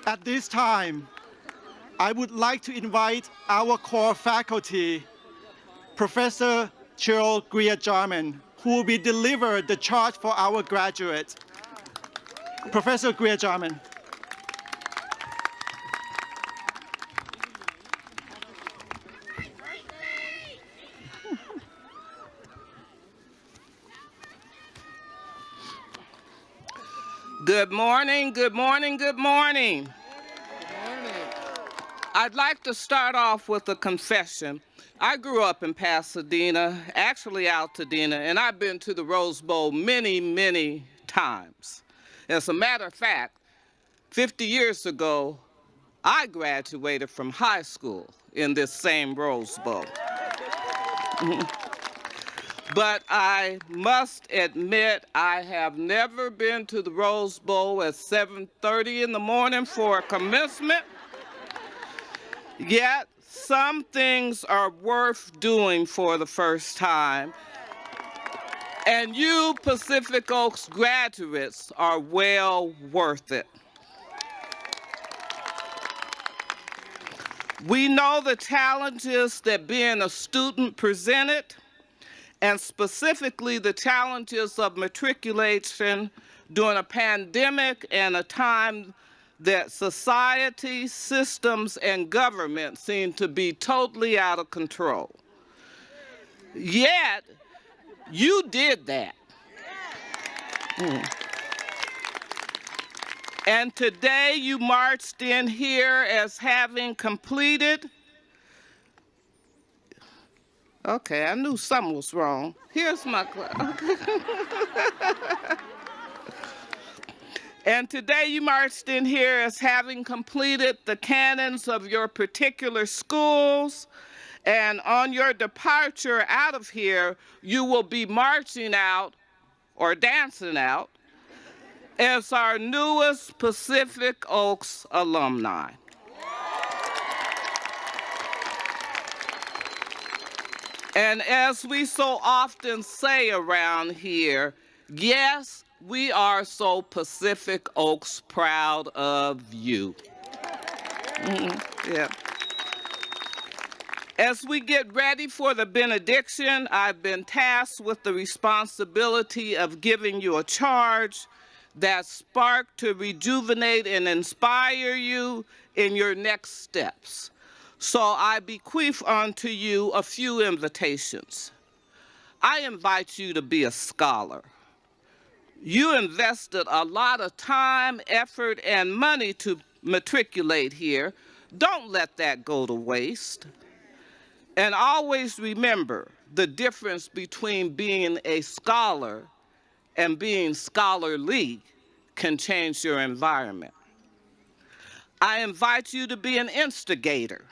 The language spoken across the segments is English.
At this time, I would like to invite our core faculty, Professor Cheryl Greer-Jarman, who will be delivered the charge for our graduates. Professor Greer-Jarman. Good morning, good morning, good morning. I'd like to start off with a confession. I grew up in Pasadena, actually Altadena, and I've been to the Rose Bowl many, many times. As a matter of fact, 50 years ago, I graduated from high school in this same Rose Bowl. But I must admit, I have never been to the Rose Bowl at 7:30 in the morning for a commencement. Yet, some things are worth doing for the first time. And you Pacific Oaks graduates are well worth it. We know the challenges that being a student presented, and specifically the challenges of matriculation during a pandemic and a time that society, systems, and government seem to be totally out of control. Yet, you did that. And today you marched in here as having completed. Okay, I knew something was wrong. Here's my class. And today you marched in here as having completed the canons of your particular schools. And on your departure out of here, you will be marching out or dancing out as our newest Pacific Oaks alumni. And as we so often say around here, yes, we are so Pacific Oaks proud of you. Yeah. As we get ready for the benediction, I've been tasked with the responsibility of giving you a charge that sparked to rejuvenate and inspire you in your next steps. So I bequeath unto you a few invitations. I invite you to be a scholar. You invested a lot of time, effort, and money to matriculate here. Don't let that go to waste. And always remember the difference between being a scholar and being scholarly can change your environment. I invite you to be an instigator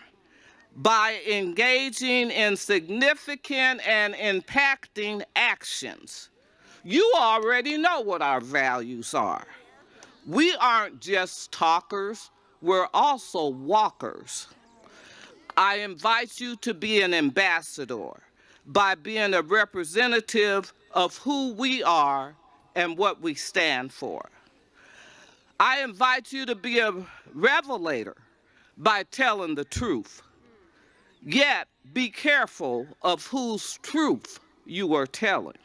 by engaging in significant and impacting actions. You already know what our values are. We aren't just talkers, we're also walkers. I invite you to be an ambassador by being a representative of who we are and what we stand for. I invite you to be a revelator by telling the truth. Yet, be careful of whose truth you are telling.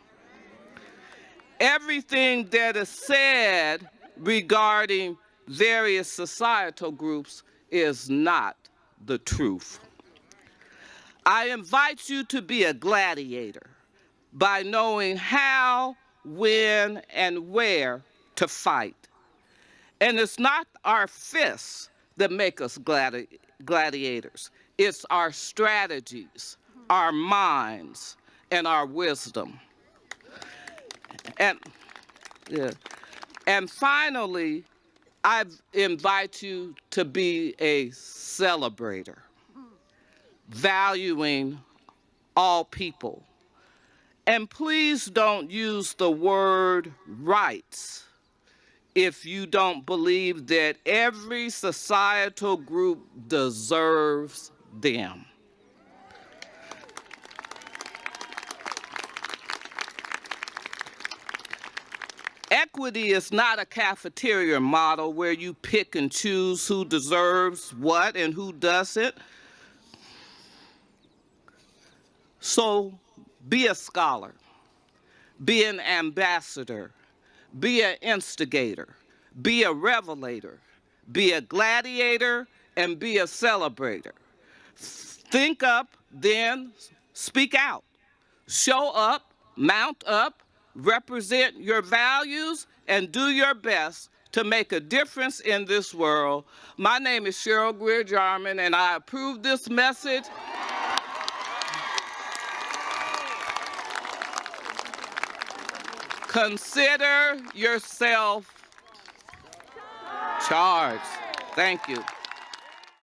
Everything that is said regarding various societal groups is not the truth. I invite you to be a gladiator by knowing how, when, and where to fight. And it's not our fists that make us gladiators. It's our strategies, our minds, and our wisdom. And finally, I invite you to be a celebrator, valuing all people. And please don't use the word rights if you don't believe that every societal group deserves them. Equity is not a cafeteria model where you pick and choose who deserves what and who doesn't. So be a scholar, be an ambassador, be an instigator, be a revelator, be a gladiator, and be a celebrator. Think up, then speak out. Show up, mount up, represent your values, and do your best to make a difference in this world. My name is Cheryl Greer-Jarman, and I approve this message. Consider yourself charged. Thank you.